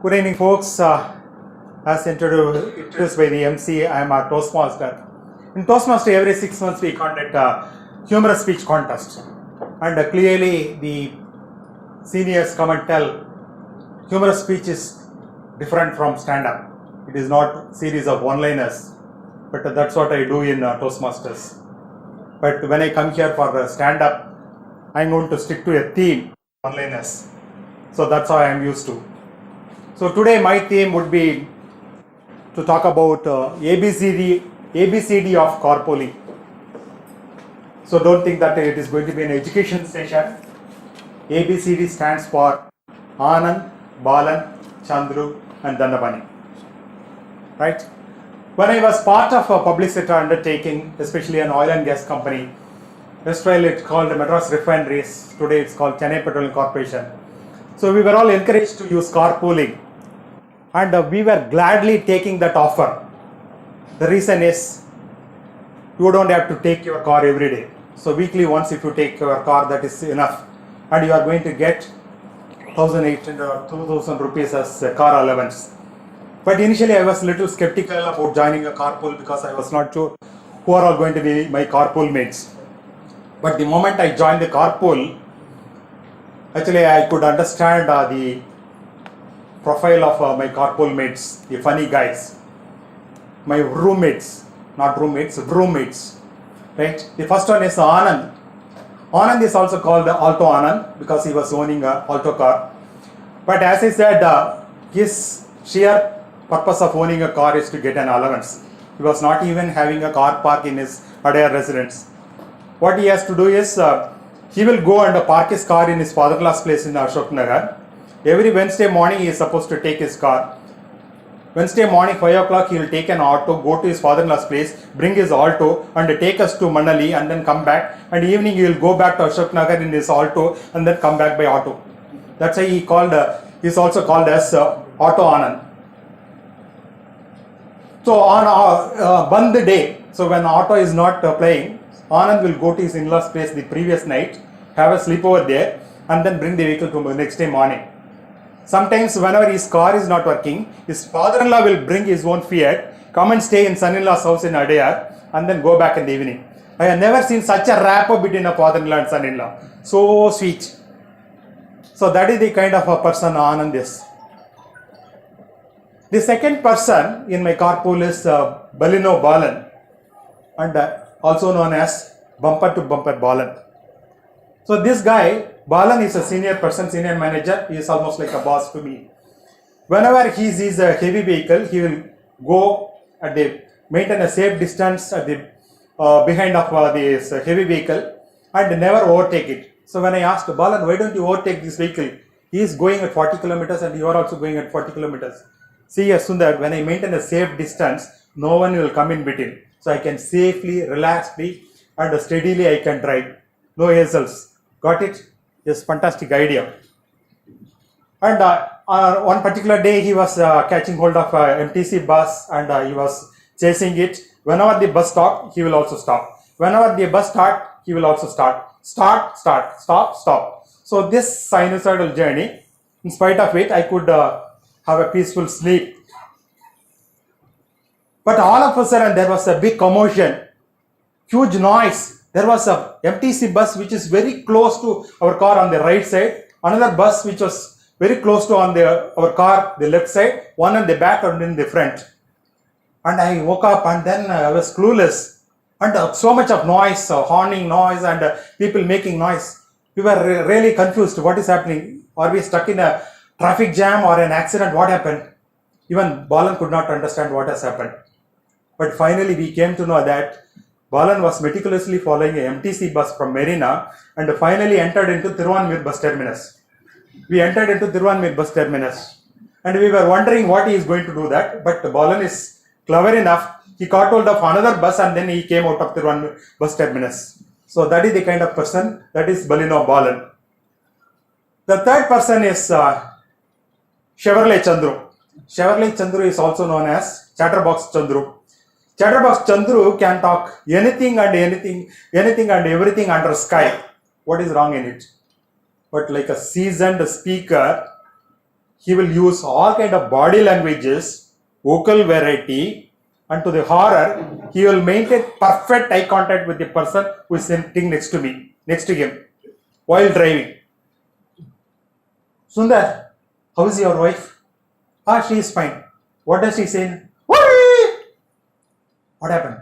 Good evening, folks. As introduced by the MC, I am a Toastmaster. In Toastmaster, every 6 months we conduct a humorous speech contest. And clearly, the seniors come and tell humorous speech is different from stand-up. It is not series of one-liners. But that's what I do in Toastmasters. But when I come here for stand-up, I'm going to stick to a theme, one-liners. So that's how I am used to. So today my theme would be to talk about ABCD of carpooling. So don't think that it is going to be an education session. ABCD stands for Anand, Balan, Chandru and Dandapani. Right? When I was part of a public sector undertaking, especially an oil and gas company, erstwhile it's called Madras Refineries, today it's called Chennai Petroleum Corporation. So we were all encouraged to use carpooling. And we were gladly taking that offer. The reason is, you don't have to take your car every day. So weekly once if you take your car, that is enough. And you are going to get 1,800 or 2,000 rupees as car allowance. But initially I was a little skeptical about joining a carpool because I was not sure who are all going to be my carpool mates. But the moment I joined the carpool, actually I could understand the profile of my carpool mates, the funny guys, my roommates, not roommates, roommates, right? The first one is Anand. Anand is also called Alto Anand because he was owning an Alto car. But as I said, his sheer purpose of owning a car is to get an allowance. He was not even having a car park in his Adaya residence. What he has to do is, he will go and park his car in his father-in-law's place in Ashok Nagar. Every Wednesday morning he is supposed to take his car. Wednesday morning 5 o'clock he will take an auto, go to his father-in-law's place, bring his alto and take us to Manali and then come back. And evening he will go back to Ashok Nagar in his alto and then come back by auto. That's why he is also called as Auto Anand. So on Band day, so when auto is not playing, Anand will go to his in-law's place the previous night, have a sleep over there and then bring the vehicle to the next day morning. Sometimes whenever his car is not working, his father-in-law will bring his own Fiat, come and stay in son-in-law's house in Adayar and then go back in the evening. I have never seen such a rapport between a father-in-law and son-in-law. So sweet. So that is the kind of a person Anand is. The second person in my carpool is Balino Balan and also known as Bumper to Bumper Balan. So this guy, Balan, is a senior person, senior manager. He is almost like a boss to me. Whenever he sees a heavy vehicle, he will go maintain a safe distance at the behind of this heavy vehicle and never overtake it. So when I asked Balan, why don't you overtake this vehicle? He is going at 40 kilometers and you are also going at 40 kilometers. See, Sundar, when I maintain a safe distance, no one will come in between. So I can safely, relaxedly and steadily I can drive. No hassles. Got it? Yes, fantastic idea. And one particular day he was catching hold of a MTC bus and he was chasing it. Whenever the bus stopped, he will also stop. Whenever the bus started, he will also start. Start, start, stop, stop. So this sinusoidal journey, in spite of it, I could have a peaceful sleep. But all of a sudden there was a big commotion, huge noise. There was a MTC bus which is very close to our car on the right side, another bus which was very close to our car the left side, one in the back and in the front. And I woke up and then I was clueless and so much of noise, horning noise and people making noise. We were really confused. What is happening? Are we stuck in a traffic jam or an accident? What happened? Even Balan could not understand what has happened. But finally we came to know that Balan was meticulously following a MTC bus from Marina and finally entered into Thiruvanmiyur bus terminus. We entered into Thiruvanmiyur bus terminus and we were wondering what he is going to do that. But Balan is clever enough. He caught hold of another bus and then he came out of Thiruvanmiyur bus terminus. So that is the kind of person that is Balino Balan. The third person is Chevrolet Chandru. Chevrolet Chandru is also known as Chatterbox Chandru. Chatterbox Chandru can talk anything and everything under sky. What is wrong in it? But like a seasoned speaker, he will use all kind of body languages, vocal variety, and to the horror, he will maintain perfect eye contact with the person who is sitting next to him, while driving. Sundar, how is your wife? She is fine. What does she say? What happened?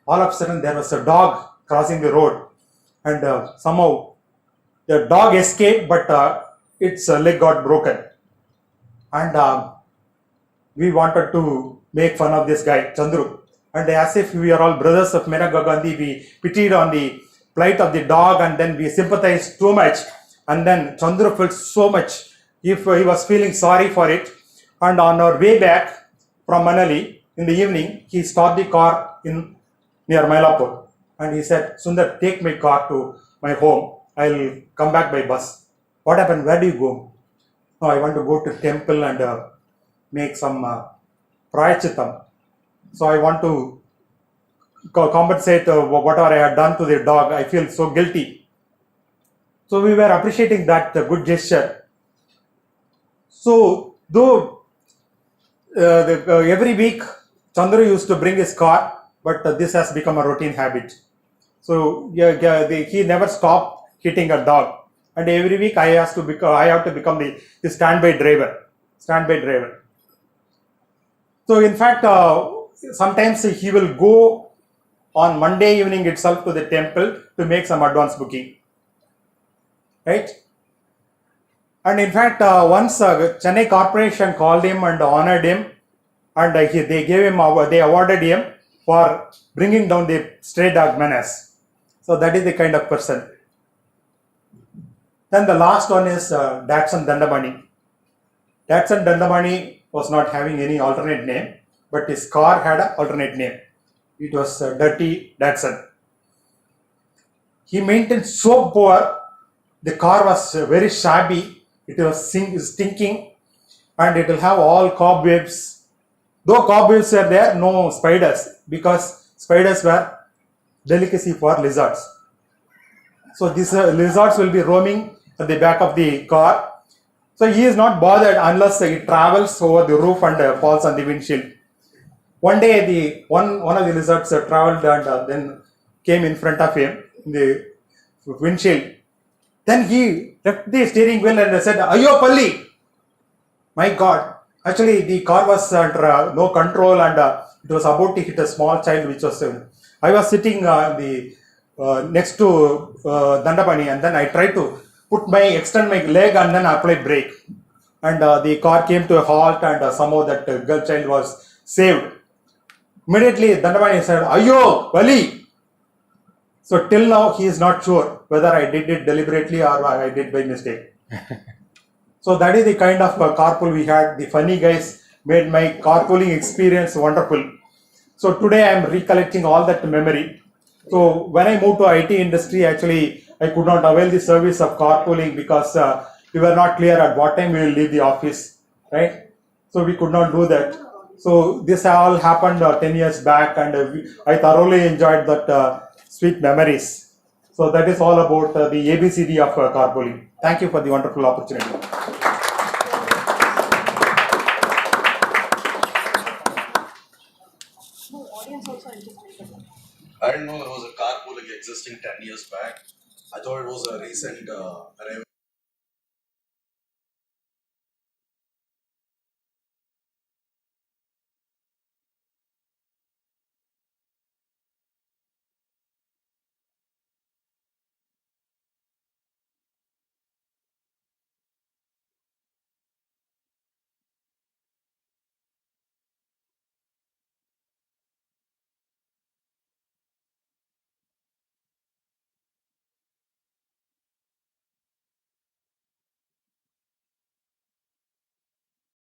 All of a sudden, there was a dog crossing the road, and somehow the dog escaped, but its leg got broken. And we wanted to make fun of this guy, Chandru. And as if we are all brothers of Maneka Gandhi, we pitied on the plight of the dog, and then we sympathized too much. And then Chandru felt so much if he was feeling sorry for it. And on our way back from Manali in the evening, he stopped the car in near Mylapore. And he said, Sundar, take my car to my home. I'll come back by bus. What happened? Where do you go? No, I want to go to temple and make some prayachitam. So I want to compensate whatever I had done to the dog. I feel so guilty. So we were appreciating that good gesture. So though every week Chandru used to bring his car, but this has become a routine habit. So he never stopped hitting a dog. And every week I have to become the standby driver. So in fact, sometimes he will go on Monday evening itself to the temple to make some advance booking. Right? And in fact, once Chennai Corporation called him and honored him, and they awarded him for bringing down the stray dog menace. So that is the kind of person. Then the last one is Datsun Dandamani. Datsun Dandamani was not having any alternate name, but his car had an alternate name. It was Dirty Datsun. He maintained so poor, the car was very shabby, it was stinking, and it will have all cobwebs. Though cobwebs were there, no spiders, because spiders were delicacy for lizards. So these lizards will be roaming at the back of the car. So he is not bothered unless it travels over the roof and falls on the windshield. One day, one of the lizards traveled and then came in front of him in the windshield. Then he left the steering wheel and said, "Ayo Palli!" My God! Actually, the car was under no control, and it was about to hit a small child, which was. I was sitting next to Dandapani, and then I tried to extend my leg and then apply brake. And the car came to a halt, and somehow that girl child was saved. Immediately, Dandapani said, "Ayo, Bali!" So till now, he is not sure whether I did it deliberately or I did by mistake. So that is the kind of carpool we had. The funny guys made my carpooling experience wonderful. So today I am recollecting all that memory. So when I moved to IT industry, actually I could not avail the service of carpooling because we were not clear at what time we will leave the office, right? So we could not do that. So this all happened 10 years back, and I thoroughly enjoyed that sweet memories. So that is all about the ABCD of carpooling. Thank you for the wonderful opportunity. I didn't know there was a carpooling existing 10 years back. I thought it was a recent arrival.